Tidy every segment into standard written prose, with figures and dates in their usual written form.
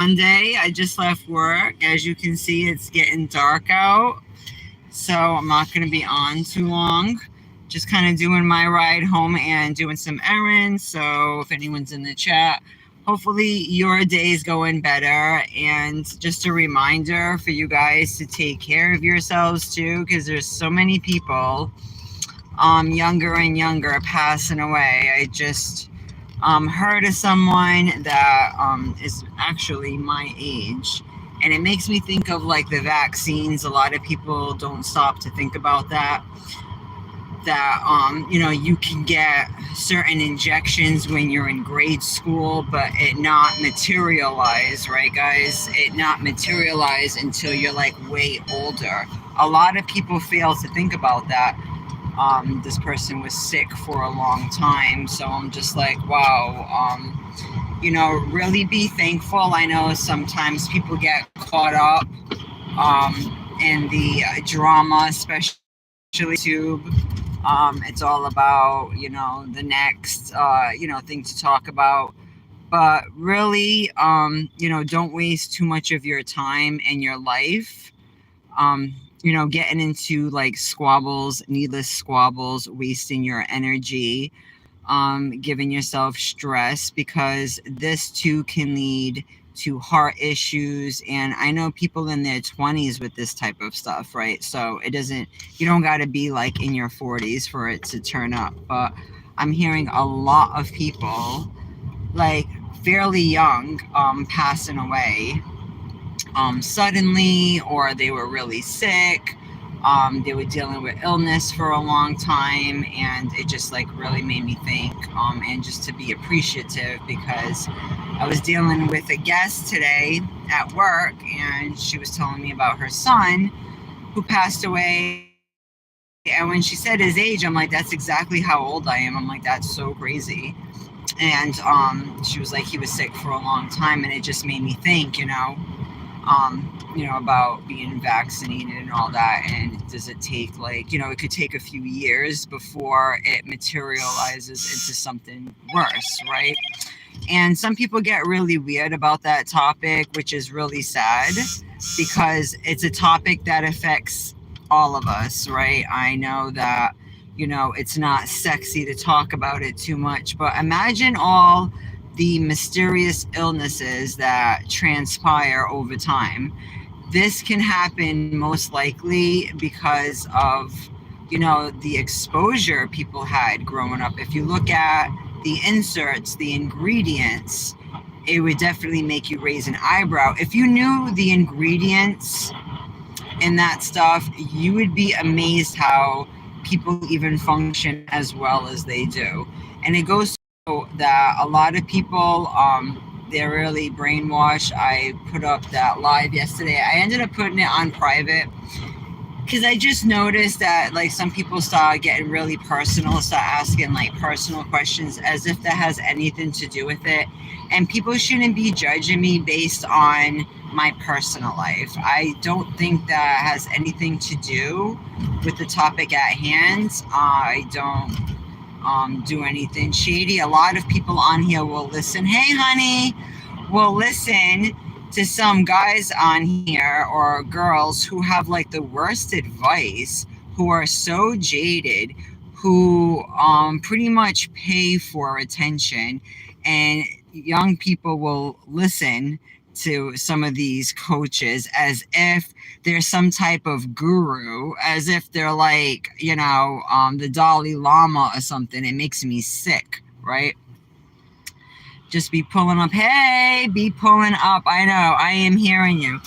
Monday. I just left work. As you can see, it's getting dark out, so I'm not going to be on too long. Just kind of doing my ride home and doing some errands. So if anyone's in the chat, hopefully your day is going better. And just a reminder for you guys to take care of yourselves too, because there's so many people younger and younger passing away. I just heard of someone that is actually my age. And it makes me think of like the vaccines. A lot of people don't stop to think about that. You can get certain injections when you're in grade school, but it not materialize, right, guys? It not materialize until you're like way older. A lot of people fail to think about that. This person was sick for a long time, so I'm just like, wow. Really be thankful. I know sometimes people get caught up in the drama, especially YouTube. It's all about, the next, thing to talk about. But really, don't waste too much of your time and your life, getting into like squabbles, needless squabbles, wasting your energy, giving yourself stress, because this too can lead to heart issues. And I know people in their 20s with this type of stuff, right? So you don't got to be like in your 40s for it to turn up. But I'm hearing a lot of people like fairly young passing away suddenly, or they were really sick. They were dealing with illness for a long time, and it just like really made me think, and just to be appreciative, because I was dealing with a guest today at work, and she was telling me about her son who passed away. And when she said his age, I'm like, that's exactly how old I am. I'm like, that's so crazy. And she was like, he was sick for a long time, and it just made me think, about being vaccinated and all that. And does it take it could take a few years before it materializes into something worse, right? And some people get really weird about that topic, which is really sad, because it's a topic that affects all of us, right? I know that, it's not sexy to talk about it too much, but imagine all the mysterious illnesses that transpire over time. This can happen most likely because of, the exposure people had growing up. If you look at the inserts, the ingredients, it would definitely make you raise an eyebrow. If you knew the ingredients in that stuff, you would be amazed how people even function as well as they do. And it goes to that a lot of people, they're really brainwashed. I put up that live yesterday. I ended up putting it on private because I just noticed that like some people start getting really personal, start asking like personal questions as if that has anything to do with it. And people shouldn't be judging me based on my personal life. I don't think that has anything to do with the topic at hand. I don't do anything shady. A lot of people on here will listen. Hey, honey, will listen to some guys on here or girls who have like the worst advice, who are so jaded, who pretty much pay for attention. And young people will listen to some of these coaches as if they're some type of guru, as if they're like, the Dalai Lama or something. It makes me sick, right? Just be pulling up. Hey, be pulling up. I know, I am hearing you.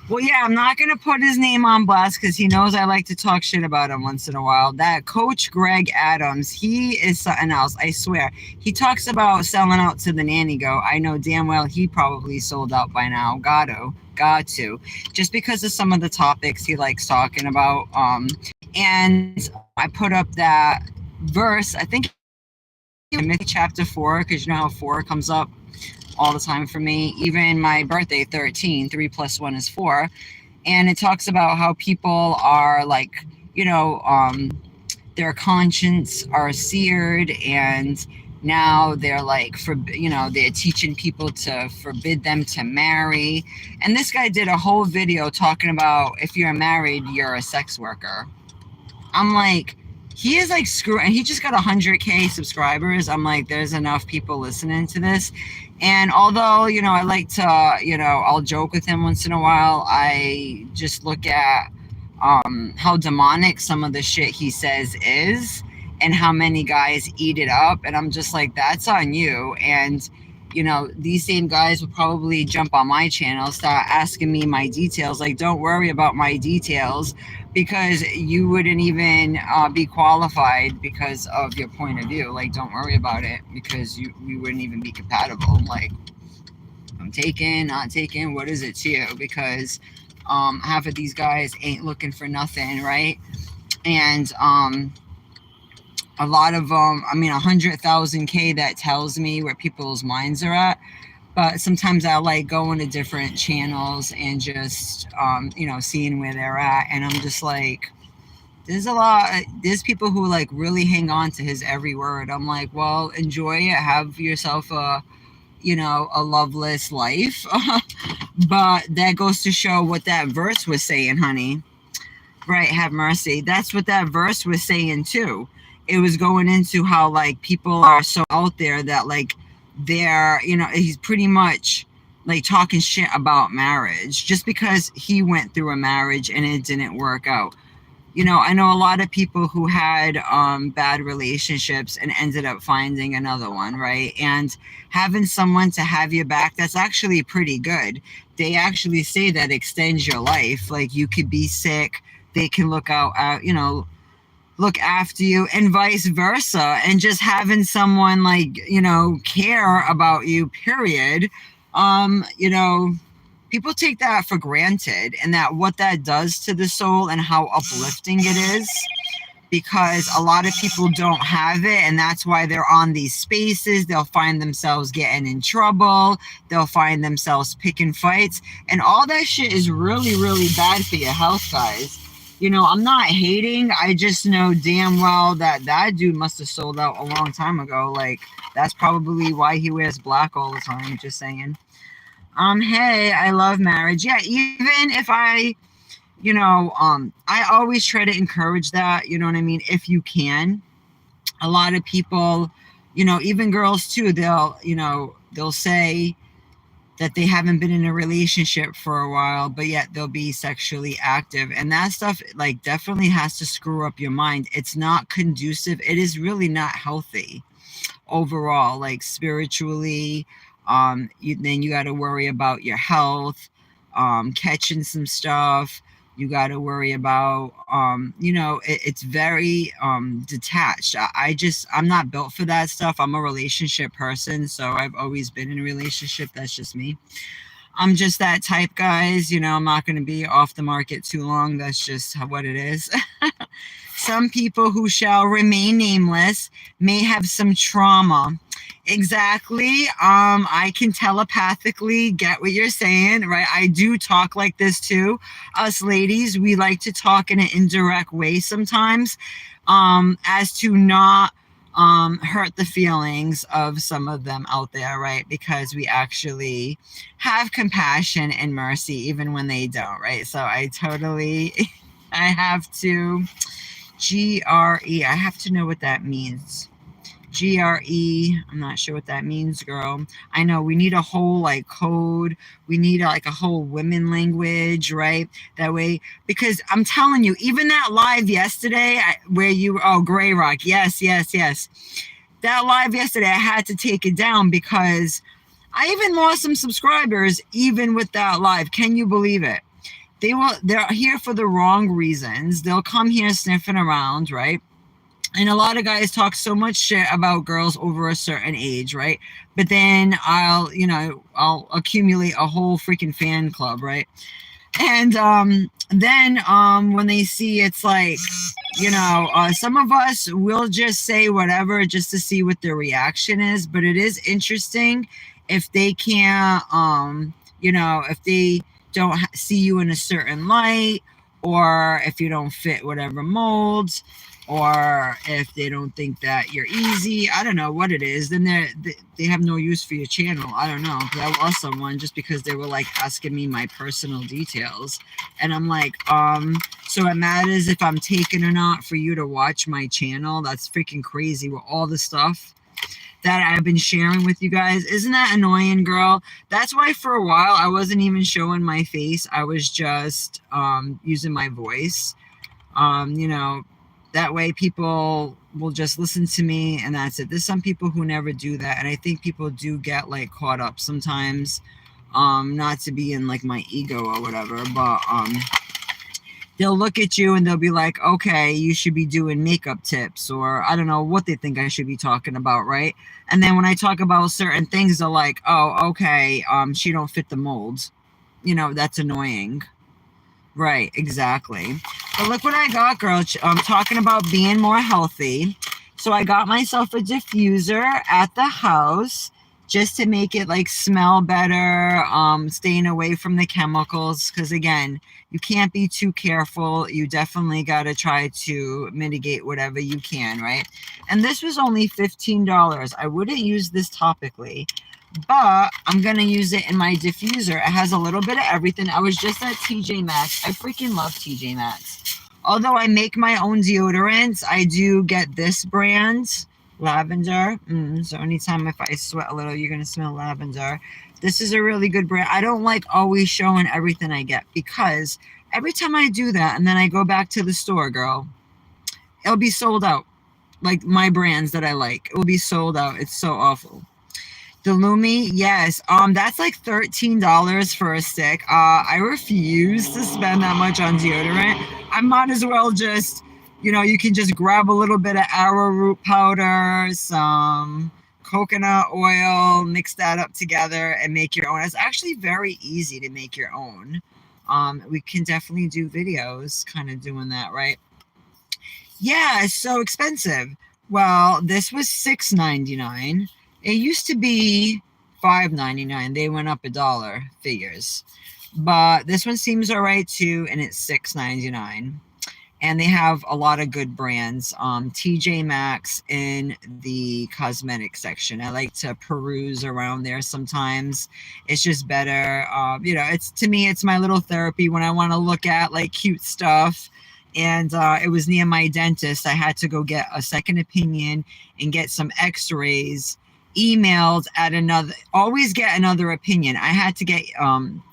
Well, yeah, I'm not going to put his name on blast because he knows I like to talk shit about him once in a while. That Coach Greg Adams, he is something else, I swear. He talks about selling out to the nanny goat. I know damn well he probably sold out by now. Got to. Just because of some of the topics he likes talking about. And I put up that verse, I think chapter 4, because you know how 4 comes up all the time for me. Even my birthday, 13, 3 plus 1 is 4. And it talks about how people are like, their conscience are seared, and Now they're like, they're teaching people to forbid them to marry. And this guy did a whole video talking about if you're married, you're a sex worker. I'm like, he is like screw, and he just got 100K subscribers. I'm like, there's enough people listening to this. And although, I like to, I'll joke with him once in a while, I just look at how demonic some of the shit he says is, and how many guys eat it up. And I'm just like, that's on you. And these same guys will probably jump on my channel, start asking me my details. Like, don't worry about my details, because you wouldn't even be qualified because of your point of view. Like, don't worry about it, because we wouldn't even be compatible. Like, I'm taking, not taking, what is it to you? Because half of these guys ain't looking for nothing, right? And a lot of them, 100,000K, that tells me where people's minds are at. But sometimes I like going to different channels and just, seeing where they're at. And I'm just like, there's people who like really hang on to his every word. I'm like, well, enjoy it. Have yourself a loveless life. But that goes to show what that verse was saying, honey. Right, have mercy. That's what that verse was saying too. It was going into how like people are so out there that like they're, he's pretty much like talking shit about marriage just because he went through a marriage and it didn't work out. I know a lot of people who had bad relationships and ended up finding another one, right? And having someone to have your back, that's actually pretty good. They actually say that extends your life. Like, you could be sick, they can look look after you, and vice versa. And just having someone like, care about you, period. People take that for granted, and that what that does to the soul and how uplifting it is, because a lot of people don't have it, and that's why they're on these spaces. They'll find themselves getting in trouble, they'll find themselves picking fights, and all that shit is really, really bad for your health, guys. I'm not hating, I just know damn well that dude must have sold out a long time ago. Like, that's probably why he wears black all the time, just saying. Hey, I love marriage. Yeah, even if I always try to encourage that, you know what I mean? If you can. A lot of people, even girls too, they'll say that they haven't been in a relationship for a while, but yet they'll be sexually active. And that stuff like definitely has to screw up your mind. It's not conducive. It is really not healthy overall, like spiritually. Then you got to worry about your health, catching some stuff. You got to worry about, it's very detached. I'm not built for that stuff. I'm a relationship person, so I've always been in a relationship. That's just me. I'm just that type, guys. I'm not going to be off the market too long. That's just what it is. Some people who shall remain nameless may have some trauma. Exactly. I can telepathically get what you're saying, right? I do talk like this too. Us ladies, we like to talk in an indirect way sometimes, as to not hurt the feelings of some of them out there, right? Because we actually have compassion and mercy even when they don't, right? So I have to GRE. I have to know what that means. GRE. I'm not sure what that means, girl. I know we need a whole like code. We need like a whole women language, right? That way, because I'm telling you, even that live yesterday where Gray Rock. Yes. That live yesterday, I had to take it down because I even lost some subscribers even with that live. Can you believe it? They're here for the wrong reasons. They'll come here sniffing around, right? And a lot of guys talk so much shit about girls over a certain age, right? But then I'll accumulate a whole freaking fan club, right? And then when they see it's like, some of us will just say whatever just to see what their reaction is. But it is interesting if they can't, if they don't see you in a certain light, or if you don't fit whatever molds. or if they don't think that you're easy, I don't know what it is, then they have no use for your channel. I don't know. But I lost someone just because they were like asking me my personal details, and I'm like, so it matters if I'm taken or not for you to watch my channel? That's freaking crazy with all the stuff that I've been sharing with you guys. Isn't that annoying, girl? That's why for a while I wasn't even showing my face. I was just using my voice. You know, that way people will just listen to me and that's it. There's some people who never do that, and I think people do get like caught up sometimes. Not to be in like my ego or whatever, but they'll look at you and they'll be like, okay, you should be doing makeup tips, or I don't know what they think I should be talking about, right? And then when I talk about certain things, they're like, oh, okay, she don't fit the mold. You know, that's annoying. Right, exactly. But look what I got, girl. I'm talking about being more healthy. So I got myself a diffuser at the house just to make it like smell better, staying away from the chemicals. Because again, you can't be too careful. You definitely got to try to mitigate whatever you can, right? And this was only $15. I wouldn't use this topically, but I'm going to use it in my diffuser. It has a little bit of everything. I was just at TJ Maxx. I freaking love TJ Maxx. Although I make my own deodorants, I do get this brand, lavender. So anytime if I sweat a little, you're going to smell lavender. This is a really good brand. I don't like always showing everything I get, because every time I do that and then I go back to the store, girl, it'll be sold out. Like my brands that I like, it will be sold out. It's so awful. The Lumi, yes. That's like $13 for a stick. I refuse to spend that much on deodorant. I might as well just, you know, you can just grab a little bit of arrowroot powder, some coconut oil, mix that up together and make your own. It's actually very easy to make your own. We can definitely do videos kind of doing that, right? Yeah, it's so expensive. Well, this was $6.99. It used to be $5.99. They went up $1 figures. But this one seems all right too, and it's $6.99. And they have a lot of good brands. TJ Maxx in the cosmetic section. I like to peruse around there sometimes. It's just better. You know, it's, to me, it's my little therapy when I want to look at like cute stuff. And it was near my dentist. I had to go get a second opinion and get some x-rays emailed at another, always get another opinion. I had to get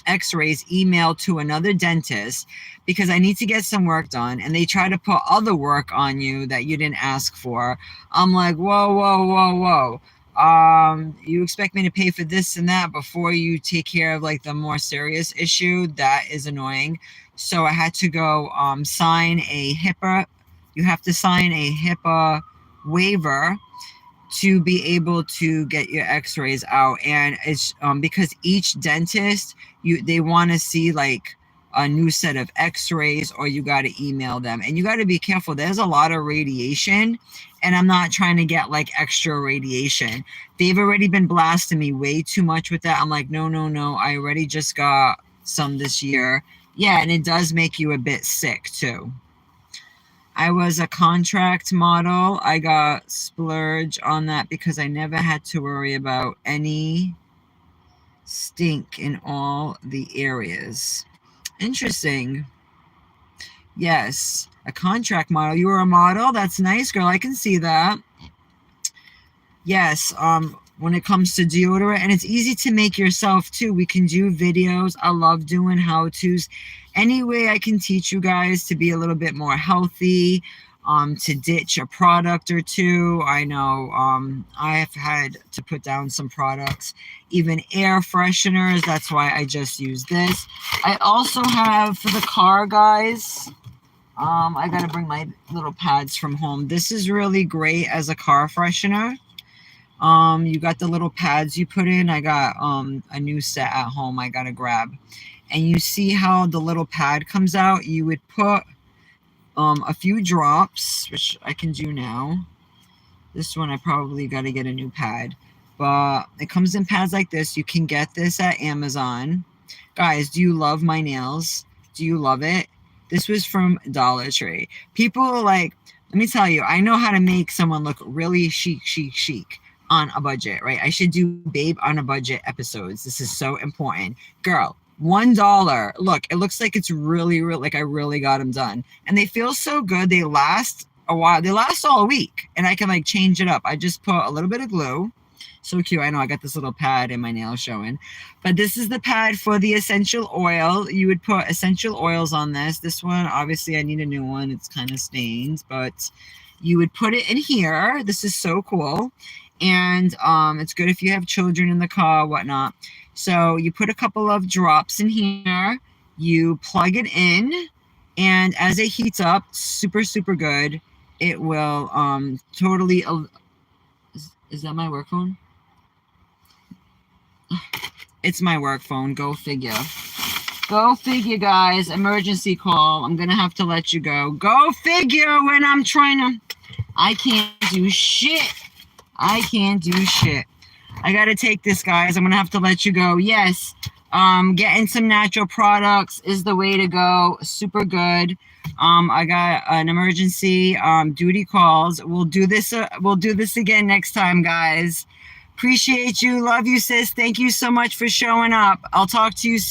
x-rays emailed to another dentist because I need to get some work done, and they try to put other work on you that you didn't ask for. I'm like, whoa, whoa, whoa, whoa. You expect me to pay for this and that before you take care of like the more serious issue? That is annoying. So I had to go sign a HIPAA. You have to sign a HIPAA waiver to be able to get your x-rays out. And it's because each dentist, they want to see like a new set of x-rays, or you got to email them. And you got to be careful. There's a lot of radiation, and I'm not trying to get like extra radiation. They've already been blasting me way too much with that. I'm like, no, no, no. I already just got some this year. Yeah, and it does make you a bit sick too. I was a contract model. I got splurge on that because I never had to worry about any stink in all the areas. Interesting. Yes, a contract model. You were a model? That's nice, girl. I can see that. Yes, when it comes to deodorant, and it's easy to make yourself too. We can do videos. I love doing how-tos. Any way I can teach you guys to be a little bit more healthy, to ditch a product or two. I know I've had to put down some products, even air fresheners. That's why I just use this. I also have for the car, guys, I got to bring my little pads from home. This is really great as a car freshener. You got the little pads you put in. I got a new set at home I gotta grab. And you see how the little pad comes out? You would put a few drops, which I can do now. This one I probably gotta get a new pad. But it comes in pads like this. You can get this at Amazon. Guys, do you love my nails? Do you love it? This was from Dollar Tree. People are like, let me tell you, I know how to make someone look really chic on a budget, right? I should do Babe on a Budget episodes. This is so important. Girl, $1. Look, it looks like it's really, like I really got them done. And they feel so good. They last a while. They last all week. And I can like change it up. I just put a little bit of glue. So cute. I know I got this little pad in my nail showing. But this is the pad for the essential oil. You would put essential oils on this. This one, obviously, I need a new one. It's kind of stained. But you would put it in here. This is so cool. And it's good if you have children in the car, whatnot. So you put a couple of drops in here. You plug it in. And as it heats up, super, super good. It will totally... Is that my work phone? It's my work phone. Go figure. Go figure, guys. Emergency call. I'm going to have to let you go. Go figure when I'm trying to... I can't do shit. I can't do shit. I got to take this, guys. I'm going to have to let you go. Yes. Getting some natural products is the way to go. Super good. I got an emergency duty calls. We'll do this again next time, guys. Appreciate you. Love you, sis. Thank you so much for showing up. I'll talk to you soon.